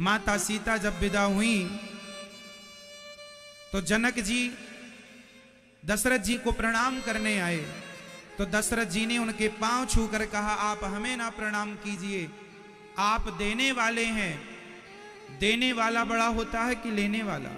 माता सीता जब विदा हुई तो जनक जी दशरथ जी को प्रणाम करने आए। तो दशरथ जी ने उनके पांव छूकर कहा, आप हमें ना प्रणाम कीजिए, आप देने वाले हैं। देने वाला बड़ा होता है कि लेने वाला?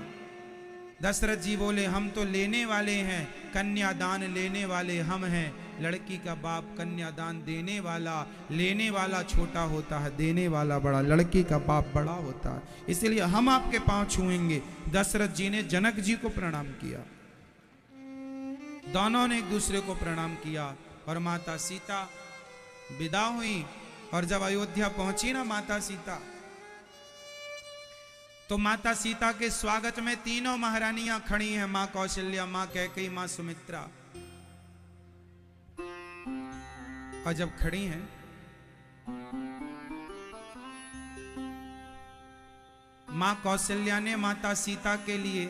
दशरथ जी बोले, हम तो लेने वाले हैं, कन्यादान लेने वाले हम हैं। लड़की का बाप कन्यादान देने वाला, लेने वाला छोटा होता है, देने वाला बड़ा, लड़की का बाप बड़ा होता है, इसलिए हम आपके पांव छुएंगे। दशरथ जी ने जनक जी को प्रणाम किया, दोनों ने एक दूसरे को प्रणाम किया और माता सीता विदा हुई। और जब अयोध्या पहुंची ना माता सीता, तो माता सीता के स्वागत में तीनों महारानियां खड़ी हैं, मां कौशल्या, मां कैकेयी, मां सुमित्रा। और जब खड़ी हैं मां कौशल्या ने माता सीता के लिए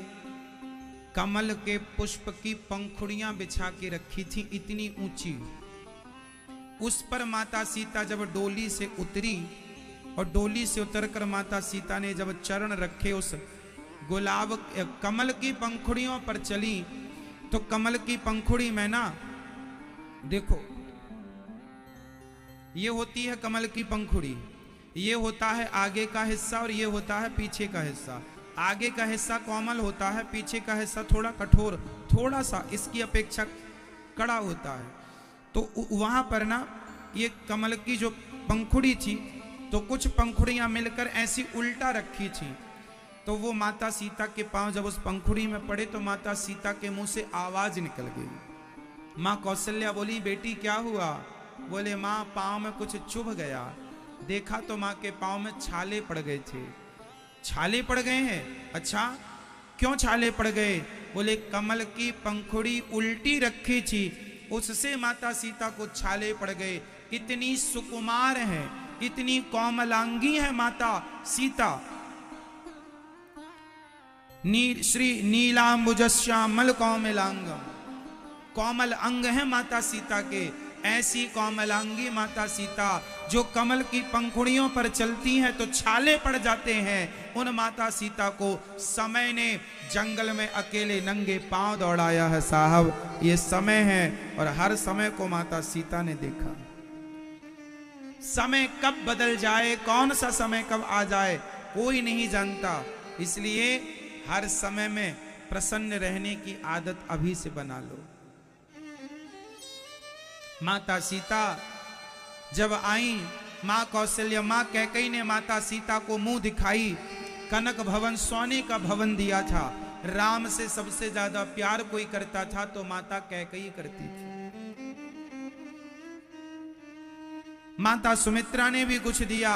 कमल के पुष्प की पंखुड़ियां बिछा के रखी थी, इतनी ऊंची। उस पर माता सीता जब डोली से उतरी और डोली से उतरकर माता सीता ने जब चरण रखे उस गुलाब कमल की पंखुड़ियों पर चली, तो कमल की पंखुड़ी में ना देखो, ये होती है कमल की पंखुड़ी, ये होता है आगे का हिस्सा और ये होता है पीछे का हिस्सा। आगे का हिस्सा कोमल होता है, पीछे का हिस्सा थोड़ा कठोर, थोड़ा सा इसकी अपेक्षा कड़ा होता है। तो वहां पर ना ये कमल की जो पंखुड़ी थी, तो कुछ पंखुड़ियां मिलकर ऐसी उल्टा रखी थी। तो वो माता सीता के पांव जब उस पंखुड़ी में पड़े तो माता सीता के मुंह से आवाज निकल गई। मां कौशल्या बोली, बेटी क्या हुआ? बोले, मां पांव में कुछ चुभ गया। देखा तो मां के पांव में छाले पड़ गए थे। छाले पड़ गए हैं? अच्छा, क्यों छाले पड़ गए? बोले, कमल की पंखुड़ी उल्टी रखी थी, उससे माता सीता को छाले पड़ गए। इतनी सुकुमार है, इतनी कोमलांगी है माता सीता। श्री नीलांबुजश्यामल कोमलांगम, कोमल अंग है माता सीता के। ऐसी कोमलांगी माता सीता जो कमल की पंखुड़ियों पर चलती हैं तो छाले पड़ जाते हैं, उन माता सीता को समय ने जंगल में अकेले नंगे पांव दौड़ाया है साहब। ये समय है और हर समय को माता सीता ने देखा। समय कब बदल जाए, कौन सा समय कब आ जाए, कोई नहीं जानता। इसलिए हर समय में प्रसन्न रहने की आदत अभी से बना लो। माता सीता जब आई, मां कौशल्या, मां कैकेयी ने माता सीता को मुंह दिखाई। कनक भवन, सोने का भवन दिया था। राम से सबसे ज्यादा प्यार कोई करता था तो माता कैकेयी करती थी। माता सुमित्रा ने भी कुछ दिया,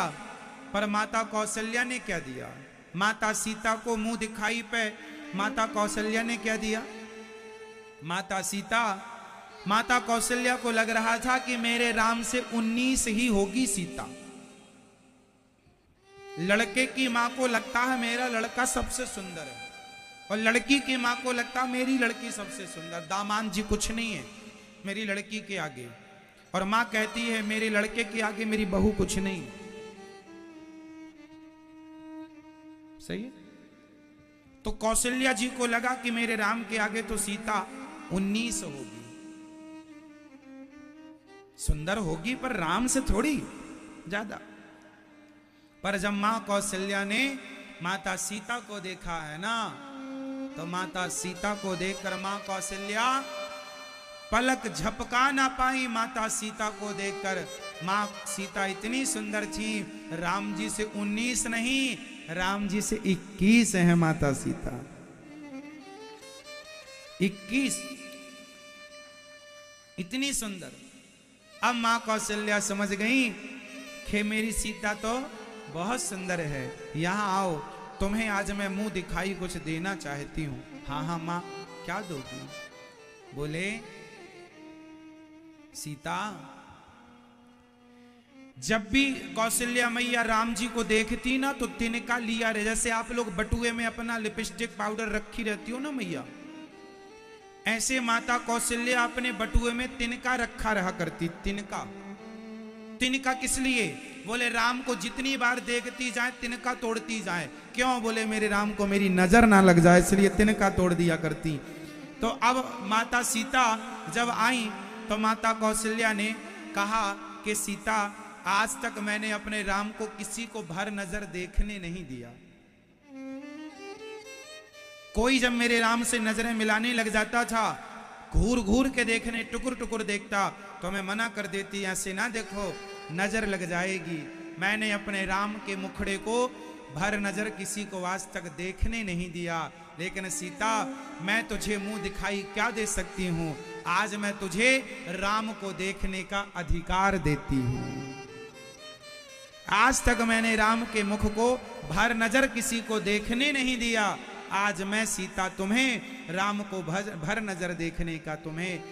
पर माता कौशल्या ने क्या दिया? माता सीता को मुंह दिखाई पे माता कौशल्या ने क्या दिया? माता कौशल्या को लग रहा था कि मेरे राम से 19 ही होगी सीता। लड़के की मां को लगता है मेरा लड़का सबसे सुंदर है, और लड़की की मां को लगता है मेरी लड़की सबसे सुंदर। दामाद जी कुछ नहीं है मेरी लड़की के आगे, और मां कहती है मेरे लड़के के आगे मेरी बहू कुछ नहीं। सही है? तो कौशल्या जी को लगा कि मेरे राम के आगे तो सीता 19 होगी, सुंदर होगी, पर राम से थोड़ी ज्यादा। पर जब मां कौशल्या ने माता सीता को देखा है ना, तो माता सीता को देखकर मां कौशल्या पलक झपका ना पाई। माता सीता को देखकर मां सीता इतनी सुंदर थी, राम जी से 19 नहीं, राम जी से 21 है माता सीता। 21, इतनी सुंदर। अब मां कौशल्या समझ गई कि मेरी सीता तो बहुत सुंदर है, यहां आओ, तुम्हें आज मैं मुंह दिखाई कुछ देना चाहती हूं। हाँ हाँ मां, क्या दोगी? बोले, सीता, जब भी कौशल्या मैया राम जी को देखती ना तो तिनका लिया रहे, जैसे आप लोग बटुए में अपना लिपस्टिक पाउडर रखी रहती हो ना मैया, ऐसे माता कौशल्या अपने बटुए में तिनका रखा रहा करती। तिनका किस लिए? बोले राम को जितनी बार देखती जाए तिनका तोड़ती जाए। क्यों? बोले मेरे राम को मेरी नजर ना लग जाए इसलिए तिनका तोड़ दिया करती। तो अब माता सीता जब आई तो माता कौशल्या ने कहा कि सीता, आज तक मैंने अपने राम को किसी को भर नजर देखने नहीं दिया। कोई जब मेरे राम से नजरें मिलाने लग जाता था, घूर घूर के देखने, टुकुर टुकुर देखता, तो मैं मना कर देती, ऐसे ना देखो नजर लग जाएगी। मैंने अपने राम के मुखड़े को भर नजर किसी को आज तक देखने नहीं दिया। लेकिन सीता, मैं तुझे मुंह दिखाई क्या दे सकती हूं? आज मैं तुझे राम को देखने का अधिकार देती हूं। आज तक मैंने राम के मुख को भर नजर किसी को देखने नहीं दिया। आज मैं सीता तुम्हें राम को भर नजर देखने का तुम्हें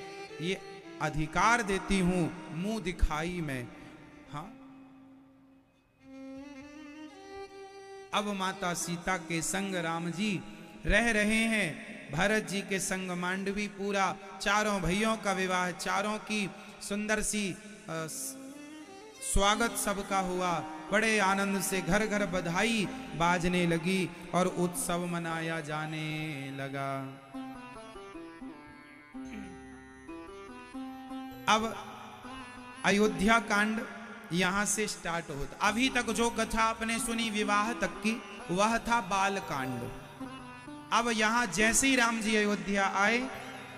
ये अधिकार देती हूं, मुंह दिखाई में। हाँ, अब माता सीता के संग राम जी रह रहे हैं, भरत जी के संग मांडवी पूरा, चारों भाइयों का विवाह, चारों की सुंदर सी स्वागत सबका हुआ। बड़े आनंद से घर घर बधाई बाजने लगी और उत्सव मनाया जाने लगा। अब अयोध्या कांड यहां से स्टार्ट होता। अभी तक जो कथा आपने सुनी विवाह तक की, वह था बाल कांड। अब यहां जैसे ही राम जी अयोध्या आए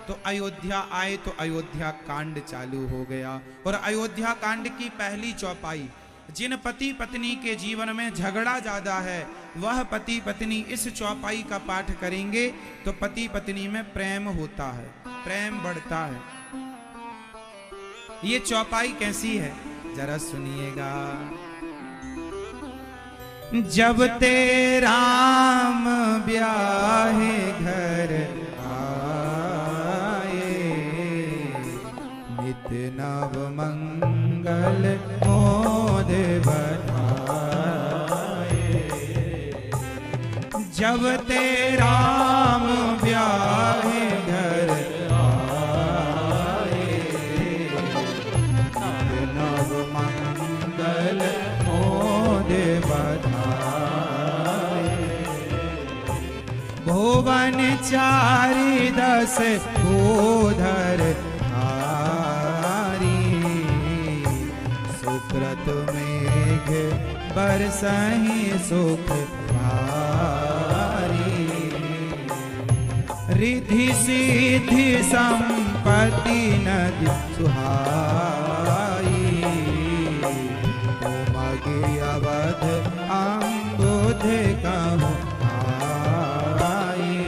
तो अयोध्या कांड चालू हो गया। और अयोध्या कांड की पहली चौपाई, जिन पति पत्नी के जीवन में झगड़ा ज्यादा है वह पति पत्नी इस चौपाई का पाठ करेंगे तो पति पत्नी में प्रेम होता है, प्रेम बढ़ता है। ये चौपाई कैसी है जरा सुनिएगा। जब ते राम ब्याहे घर आए, नित नव मंगल मोद बधाए। जब ते राम ब्याहे घर आए, नित नव मंगल मोद बधाए। भुवन चारि दस भूधर धारी, सुकृत मेघ बरसहि सुख भारी। रिद्धि सिद्धि संपत्ति नदी सुहाई, उमगे अवध अम्बुध कहूँ आई।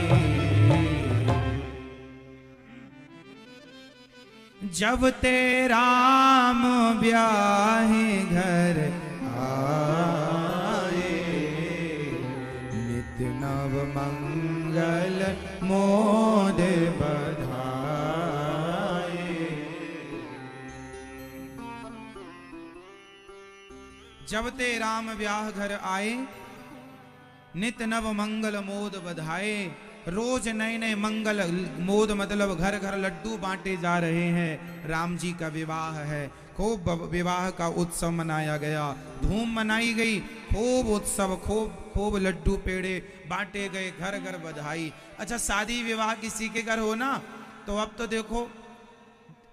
जब ते राम ब्याहे घर आए, नित नव मंगल मोद बधाए। जब ते राम ब्याह घर आए, नित नव मंगल मोद बधाए। रोज नए नए मंगल मोद, मतलब घर घर लड्डू बांटे जा रहे हैं। राम जी का विवाह है, खूब विवाह का उत्सव मनाया गया, धूम मनाई गई, खूब उत्सव, खूब लड्डू पेड़े बांटे गए, घर घर बधाई। अच्छा, शादी विवाह किसी के घर हो ना, तो अब तो देखो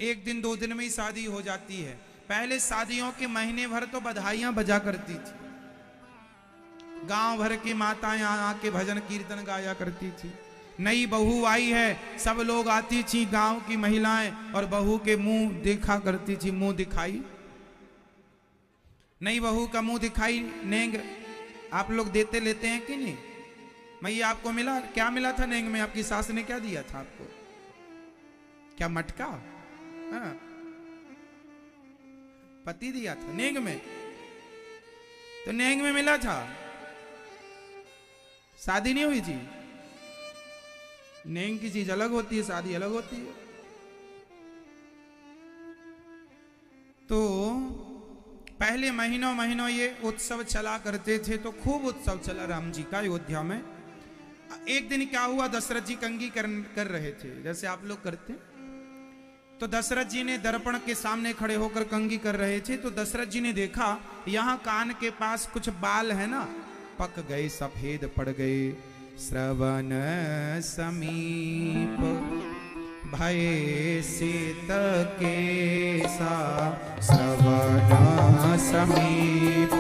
एक दिन दो दिन में ही शादी हो जाती है। पहले शादियों के महीने भर तो बधाइयां बजा करती थी, गांव भर की माताएं आके भजन कीर्तन गाया करती थी। नई बहू आई है, सब लोग आती थी, गांव की महिलाएं, और बहू के मुंह देखा करती थी, मुंह दिखाई। नई बहू का मुंह दिखाई नेंग आप लोग देते लेते हैं कि नहीं? मैया आपको मिला, क्या मिला था नेंग में? आपकी सास ने क्या दिया था आपको? क्या मटका? हाँ, पति दिया था नेंग में, तो नेंग में मिला था। शादी नहीं हुई थी। नेंग की चीज अलग होती है, शादी अलग होती है। तो पहले महीनों ये उत्सव चला करते थे, तो खूब उत्सव चला राम जी का अयोध्या में। एक दिन क्या हुआ, दशरथ जी कंघी कर रहे थे, जैसे आप लोग करते, तो दशरथ जी ने दर्पण के सामने खड़े होकर कंघी कर रहे थे, तो दशरथ जी ने देखा यहाँ कान के पास कुछ बाल है ना, पक गए, सफेद पड़ गए। श्रवण समीप भय शीत केसा, श्रवण समीप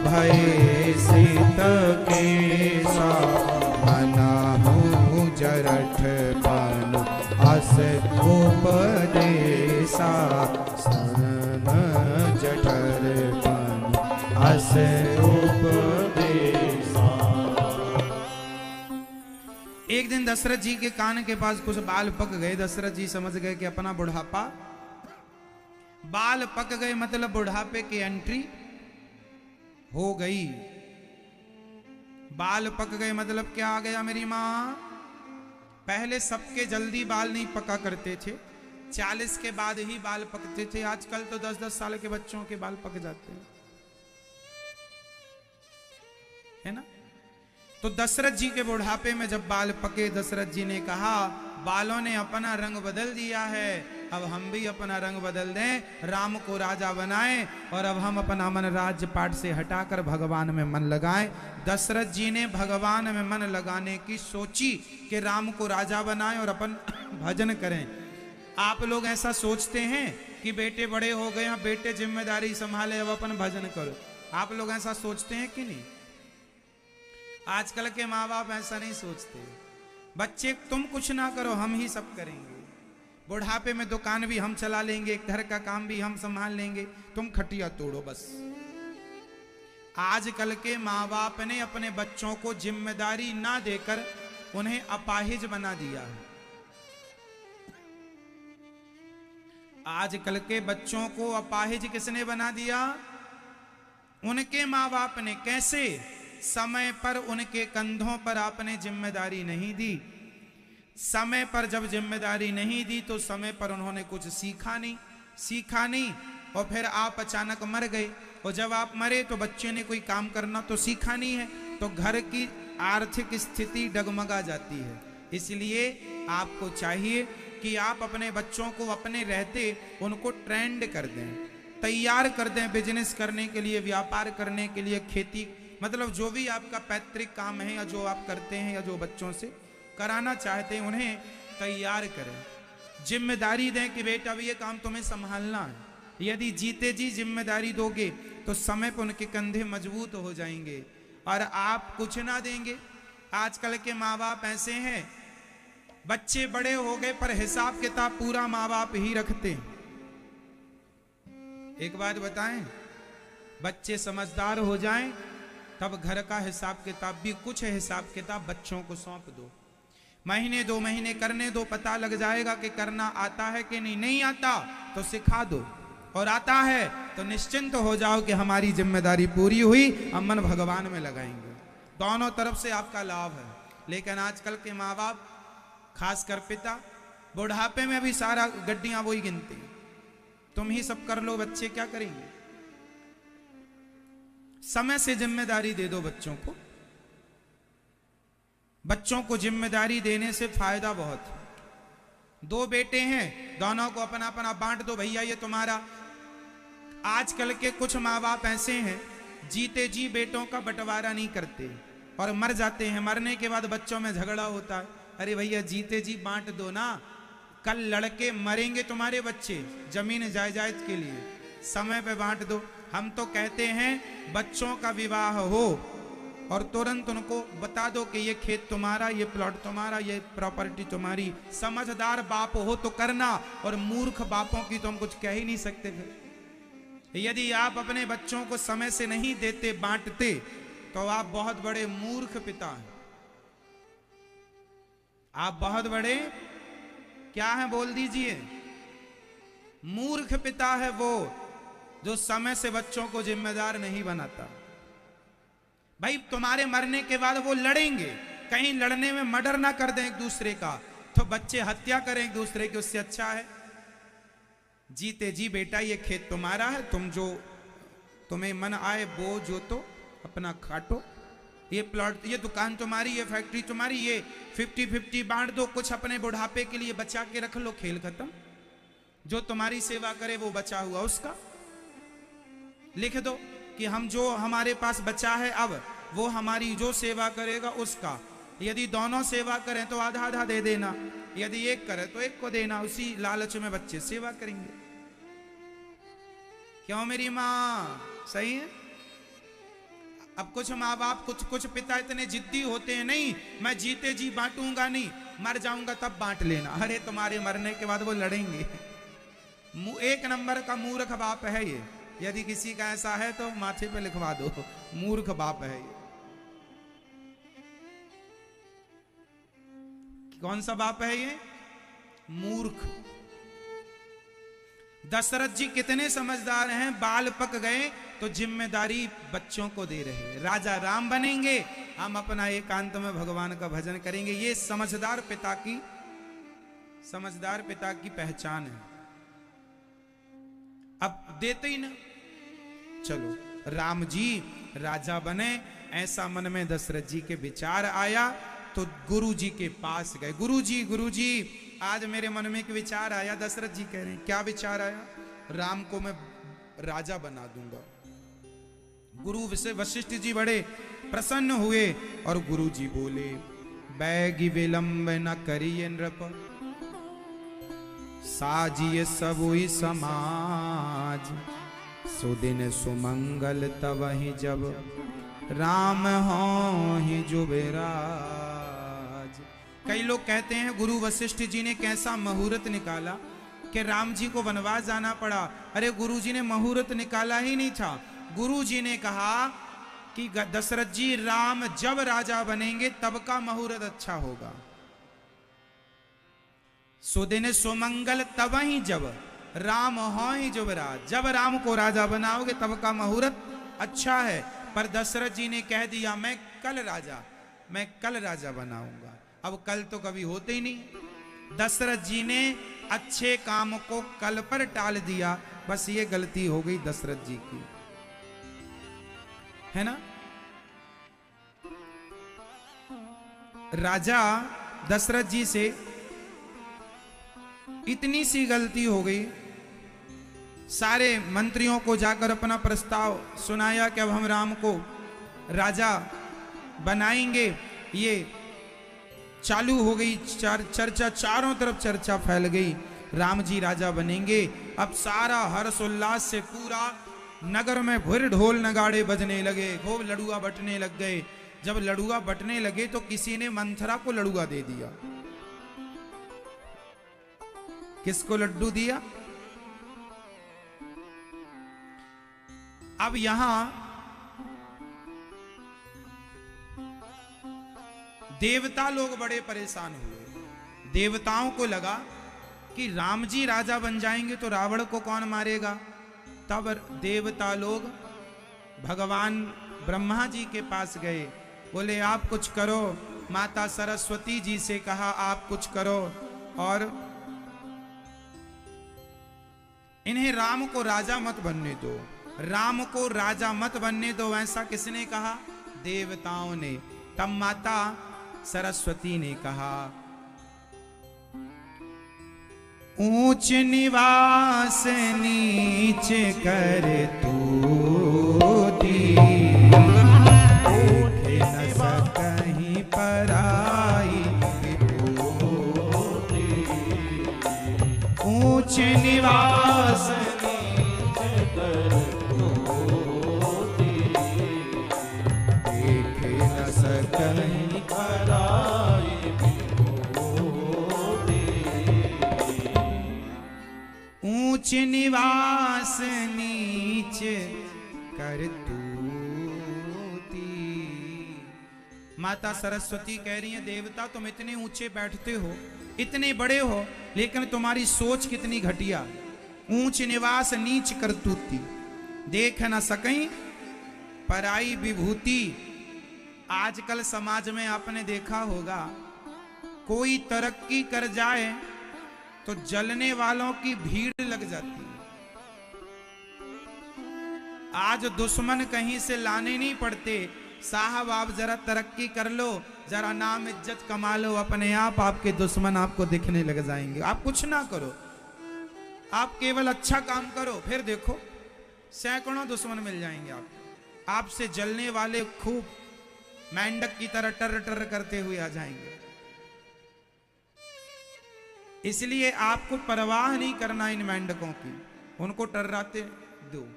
भय शीत केसा, मनाहु जरठ पन अस उपदेशा, सन जठर पन अस उपदेशा। एक दिन दशरथ जी के कान के पास कुछ बाल पक गए। दशरथ जी समझ गए कि अपना बुढ़ापा, बाल पक गए मतलब बुढ़ापे की एंट्री हो गई। बाल पक गए मतलब क्या आ गया मेरी मां? पहले सबके जल्दी बाल नहीं पका करते थे, 40 के बाद ही बाल पकते थे। आजकल तो 10-10 साल के बच्चों के बाल पक जाते हैं, है ना। तो दशरथ जी के बुढ़ापे में जब बाल पके, दशरथ जी ने कहा बालों ने अपना रंग बदल दिया है, अब हम भी अपना रंग बदल दें, राम को राजा बनाएं और अब हम अपना मन राज्य पाट से हटाकर भगवान में मन लगाएं। दशरथ जी ने भगवान में मन लगाने की सोची कि राम को राजा बनाएं और अपन भजन करें। आप लोग ऐसा सोचते हैं कि बेटे बड़े हो गए हैं, बेटे जिम्मेदारी संभाले, अब अपन भजन करो। आप लोग ऐसा सोचते हैं कि नहीं? आजकल के माँ बाप ऐसा नहीं सोचते। बच्चे तुम कुछ ना करो, हम ही सब करेंगे। बुढ़ापे में दुकान भी हम चला लेंगे, घर का काम भी हम संभाल लेंगे, तुम खटिया तोड़ो बस। आजकल के माँ बाप ने अपने बच्चों को जिम्मेदारी ना देकर उन्हें अपाहिज बना दिया है। आजकल के बच्चों को अपाहिज किसने बना दिया? उनके माँ बाप ने। कैसे? समय पर उनके कंधों पर आपने जिम्मेदारी नहीं दी। समय पर जब जिम्मेदारी नहीं दी तो समय पर उन्होंने कुछ सीखा नहीं, और फिर आप अचानक मर गए। और जब आप मरे तो बच्चे ने कोई काम करना तो सीखा नहीं है, तो घर की आर्थिक स्थिति डगमगा जाती है। इसलिए आपको चाहिए कि आप अपने बच्चों को अपने रहते उनको ट्रेंड कर दें, तैयार कर दें बिजनेस करने के लिए, व्यापार करने के लिए, खेती, मतलब जो भी आपका पैतृक काम है या जो आप करते हैं या जो बच्चों से कराना चाहते हैं, उन्हें तैयार करें। जिम्मेदारी दें कि बेटा अब ये काम तुम्हें संभालना है। यदि जीते जी जिम्मेदारी दोगे तो समय पर उनके कंधे मजबूत हो जाएंगे। और आप कुछ ना देंगे। आजकल के माँ बाप ऐसे हैं, बच्चे बड़े हो गए पर हिसाब किताब पूरा माँ बाप ही रखते हैं। एक बात बताएं, बच्चे समझदार हो जाएं तब घर का हिसाब किताब भी, कुछ हिसाब किताब बच्चों को सौंप दो। महीने 2 महीने करने दो, पता लग जाएगा कि करना आता है कि नहीं आता तो सिखा दो, और आता है तो निश्चिंत हो जाओ कि हमारी जिम्मेदारी पूरी हुई, हम मन भगवान में लगाएंगे। दोनों तरफ से आपका लाभ है। लेकिन आजकल के माँ बाप, खासकर पिता, बुढ़ापे में भी सारा गड्डियां वही गिनते हैं, तुम ही सब कर लो, बच्चे क्या करेंगे। समय से जिम्मेदारी दे दो बच्चों को। बच्चों को जिम्मेदारी देने से फायदा बहुत है। 2 बेटे हैं, दोनों को अपना अपना बांट दो, भैया ये तुम्हारा। आजकल के कुछ माँ बाप ऐसे हैं, जीते जी बेटों का बंटवारा नहीं करते और मर जाते हैं। मरने के बाद बच्चों में झगड़ा होता है, अरे भैया जीते जी बांट दो ना, कल लड़के मरेंगे तुम्हारे बच्चे जमीन जायदाद के लिए, समय पे बांट दो। हम तो कहते हैं बच्चों का विवाह हो और तुरंत उनको बता दो कि ये खेत तुम्हारा, ये प्लॉट तुम्हारा, ये प्रॉपर्टी तुम्हारी। समझदार बाप हो तो करना, और मूर्ख बापों की तो हम कुछ कह ही नहीं सकते। फिर यदि आप अपने बच्चों को समय से नहीं देते, बांटते, तो आप बहुत बड़े मूर्ख पिता हैं। आप बहुत बड़े क्या हैं, बोल दीजिए। मूर्ख पिता है वो जो समय से बच्चों को जिम्मेदार नहीं बनाता। भाई तुम्हारे मरने के बाद वो लड़ेंगे, कहीं लड़ने में मर्डर ना कर दें एक दूसरे का, तो बच्चे हत्या करें एक दूसरे की, उससे अच्छा है जीते जी बेटा ये खेत तुम्हारा है, तुम जो तुम्हें मन आए बो जोतो, अपना काटो, ये प्लॉट, ये दुकान तुम्हारी, ये फैक्ट्री तुम्हारी, ये 50-50 बांट दो, कुछ अपने बुढ़ापे के लिए बचा के रख लो, खेल खत्म। जो तुम्हारी सेवा करे वो बचा हुआ उसका। लिख दो कि हम जो हमारे पास बचा है अब वो हमारी जो सेवा करेगा उसका। यदि दोनों सेवा करें तो आधा आधा दे देना, यदि एक करे तो एक को देना। उसी लालच में बच्चे सेवा करेंगे। क्यों मेरी माँ, सही है? अब कुछ माँ बाप कुछ पिता इतने जिद्दी होते हैं, नहीं मैं जीते जी बांटूंगा नहीं, मर जाऊंगा तब बांट लेना। अरे तुम्हारे मरने के बाद वो लड़ेंगे। एक नंबर का मूर्ख बाप है ये। यदि किसी का ऐसा है तो माथे पे लिखवा दो, मूर्ख बाप है ये। कौन सा बाप है ये? मूर्ख। दशरथ जी कितने समझदार हैं, बाल पक गए तो जिम्मेदारी बच्चों को दे रहे। राजा राम बनेंगे, हम अपना एकांत में भगवान का भजन करेंगे। ये समझदार पिता की पहचान है। अब देते ही ना, चलो राम जी राजा बने, ऐसा मन में दशरथ जी के विचार आया तो गुरु जी के पास गए। गुरु जी आज मेरे मन में एक विचार आया। दशरथ जी कह रहे हैं क्या विचार आया? राम को मैं राजा बना दूंगा। गुरु वशिष्ठ जी बड़े प्रसन्न हुए और गुरु जी बोले, बैगी विलंब न करिए नृप, साजिए सबुई समाज, सुदिन सुमंगल तबहि जब, राम हो ही जुबेराज। कई लोग कहते हैं गुरु वशिष्ठ जी ने कैसा मुहूर्त निकाला कि राम जी को वनवास जाना पड़ा। अरे गुरु जी ने मुहूर्त निकाला ही नहीं था। गुरु जी ने कहा कि दशरथ जी राम जब राजा बनेंगे तब का मुहूर्त अच्छा होगा। सुदिन सुमंगल तबहि जब, राम हो ही जुबराज। जब राम को राजा बनाओगे तब का मुहूर्त अच्छा है। पर दशरथ जी ने कह दिया मैं कल राजा बनाऊंगा। अब कल तो कभी होते ही नहीं। दशरथ जी ने अच्छे काम को कल पर टाल दिया। बस ये गलती हो गई दशरथ जी की, है ना? राजा दशरथ जी से इतनी सी गलती हो गई, सारे मंत्रियों को जाकर अपना प्रस्ताव सुनाया कि अब हम राम को राजा बनाएंगे। ये चालू हो गई चर्चा, चारों तरफ चर्चा फैल गई, राम जी राजा बनेंगे। अब सारा हर्ष उल्लास से पूरा नगर में भुर ढोल नगाड़े बजने लगे, खूब लड़ुआ बटने लग गए। जब लड़ुआ बटने लगे तो किसी ने मंथरा को लड़ुआ दे दिया। किसको लड्डू दिया? अब यहां देवता लोग बड़े परेशान हुए। देवताओं को लगा कि राम जी राजा बन जाएंगे तो रावण को कौन मारेगा। तब देवता लोग भगवान ब्रह्मा जी के पास गए, बोले आप कुछ करो। माता सरस्वती जी से कहा आप कुछ करो और इन्हें राम को राजा मत बनने दो, राम को राजा मत बनने दो। ऐसा किसने कहा? देवताओं ने। तब माता सरस्वती ने कहा, ऊंच निवास नीच कर तूती, देखे न सकहीं पराई विभूति। ऊंच निवास नीच कर तूती, देखे न सकहीं पराई विभूति। ऊंच निवास नीच कर तूती। माता सरस्वती कह रही है देवता तुम इतने ऊंचे बैठते हो, इतने बड़े हो, लेकिन तुम्हारी सोच कितनी घटिया। ऊंच निवास नीच कर तूती, देख न सकहीं पराई विभूति। आजकल समाज में आपने देखा होगा, कोई तरक्की कर जाए तो जलने वालों की भीड़ लग जाती है। आज दुश्मन कहीं से लाने नहीं पड़ते। साहब आप जरा तरक्की कर लो, जरा नाम इज्जत कमा लो, अपने आप आपके दुश्मन आपको दिखने लग जाएंगे। आप कुछ ना करो, आप केवल अच्छा काम करो, फिर देखो सैकड़ों दुश्मन मिल जाएंगे आपसे जलने वाले खूब मेंढक की तरह टर टर करते हुए आ जाएंगे। इसलिए आपको परवाह नहीं करना इन मेंढकों की, उनको टर्राते दो,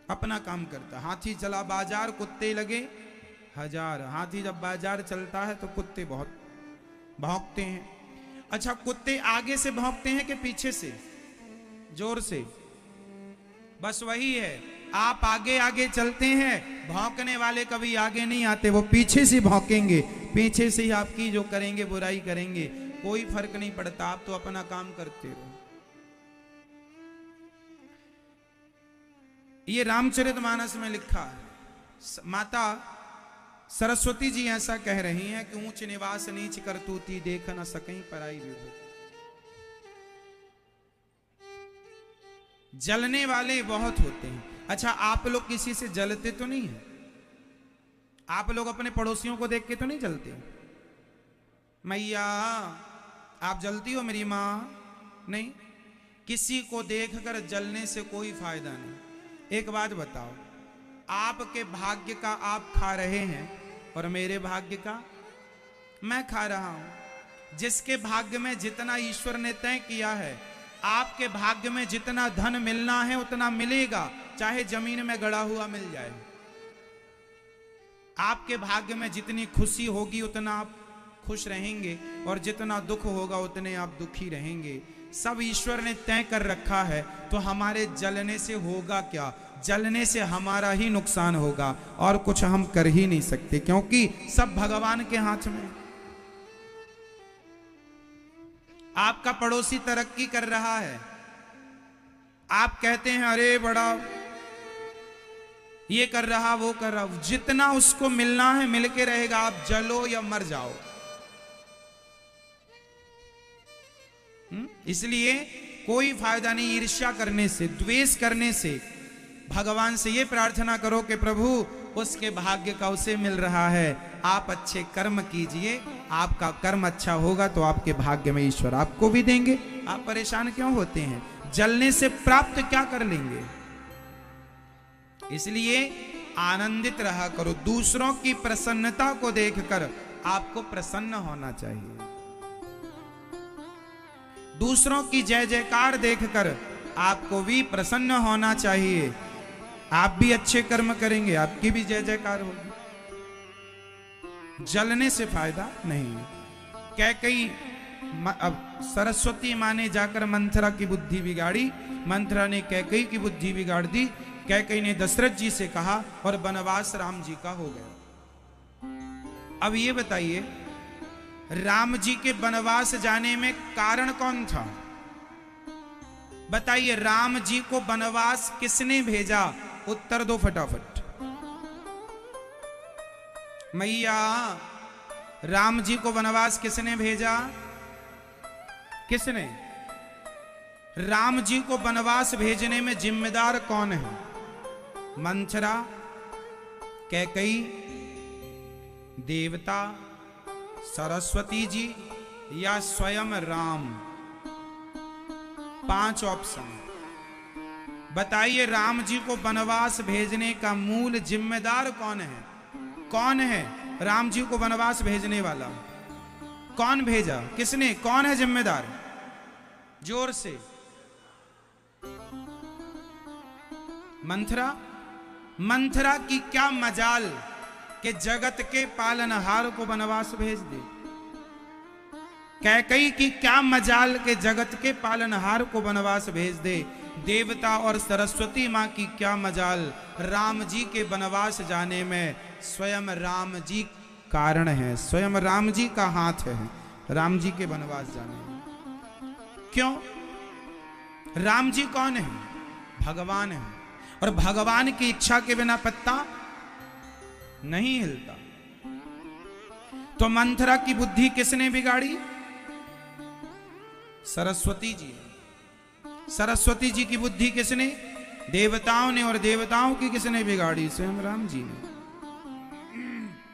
अपना काम करता। हाथी चला बाजार, कुत्ते लगे हजार। हाथी जब बाजार चलता है तो कुत्ते बहुत भौंकते हैं। अच्छा, कुत्ते आगे से भौंकते हैं कि पीछे से? जोर से। बस वही है, आप आगे आगे चलते हैं, भौंकने वाले कभी आगे नहीं आते, वो पीछे से भौंकेंगे, पीछे से ही आपकी जो करेंगे बुराई करेंगे, कोई फर्क नहीं पड़ता, आप तो अपना काम करते हो। ये रामचरितमानस में लिखा है। माता सरस्वती जी ऐसा कह रही हैं कि ऊंच निवास नीच करतूती, देख न सकहीं पराई विभूति। जलने वाले बहुत होते हैं। अच्छा, आप लोग किसी से जलते तो नहीं है? आप लोग अपने पड़ोसियों को देख के तो नहीं जलते? मैया आप जलती हो मेरी माँ? नहीं। किसी को देखकर जलने से कोई फायदा नहीं। एक बात बताओ, आपके भाग्य का आप खा रहे हैं और मेरे भाग्य का मैं खा रहा हूं। जिसके भाग्य में जितना ईश्वर ने तय किया है, आपके भाग्य में जितना धन मिलना है उतना मिलेगा, चाहे जमीन में गड़ा हुआ मिल जाए। आपके भाग्य में जितनी खुशी होगी उतना आप खुश रहेंगे, और जितना दुख होगा उतने आप दुखी रहेंगे। सब ईश्वर ने तय कर रखा है, तो हमारे जलने से होगा क्या? जलने से हमारा ही नुकसान होगा, और कुछ हम कर ही नहीं सकते, क्योंकि सब भगवान के हाथ में। आपका पड़ोसी तरक्की कर रहा है, आप कहते हैं अरे बड़ा ये कर रहा वो कर रहा, जितना उसको मिलना है मिल के रहेगा, आप जलो या मर जाओ। इसलिए कोई फायदा नहीं ईर्ष्या करने से, द्वेष करने से। भगवान से ये प्रार्थना करो कि प्रभु उसके भाग्य का उसे मिल रहा है, आप अच्छे कर्म कीजिए, आपका कर्म अच्छा होगा तो आपके भाग्य में ईश्वर आपको भी देंगे। आप परेशान क्यों होते हैं? जलने से प्राप्त क्या कर लेंगे? इसलिए आनंदित रहा करो। दूसरों की प्रसन्नता को देखकर आपको प्रसन्न होना चाहिए। दूसरों की जय जयकार देखकर आपको भी प्रसन्न होना चाहिए। आप भी अच्छे कर्म करेंगे, आपकी भी जय जयकार होगी। जलने से फायदा नहीं। कैकेयी अब सरस्वती माँ ने जाकर मंथरा की बुद्धि बिगाड़ी, मंथरा ने कैकेयी की बुद्धि बिगाड़ दी। कैकेयी ने दशरथ जी से कहा और वनवास राम जी का हो गया। अब ये बताइए, राम जी के वनवास जाने में कारण कौन था? बताइए, राम जी को वनवास किसने भेजा? उत्तर दो फटाफट। मैया राम जी को वनवास किसने भेजा? किसने? राम जी को वनवास भेजने में जिम्मेदार कौन है? मंथरा, कैकेयी, देवता, सरस्वती जी या स्वयं राम? 5 ऑप्शन बताइए। राम जी को वनवास भेजने का मूल जिम्मेदार कौन है? कौन है राम जी को वनवास भेजने वाला? कौन भेजा? किसने? कौन है जिम्मेदार? जोर से। मंथरा। मंथरा की क्या मजाल कि जगत के पालनहार को वनवास भेज दे। कैकेयी की क्या मजाल के जगत के पालनहार को वनवास भेज दे। देवता और सरस्वती माँ की क्या मजाल, राम जी के वनवास जाने में स्वयं राम जी कारण है, स्वयं राम जी का हाथ है राम जी के वनवास जाने में। क्यों? राम जी कौन है? भगवान है, और भगवान की इच्छा के बिना पत्ता नहीं हिलता। तो मंथरा की बुद्धि किसने बिगाड़ी? सरस्वती जी। सरस्वती जी की बुद्धि किसने? देवताओं ने। और देवताओं की किसने बिगाड़ी? स्वयं राम जी ने।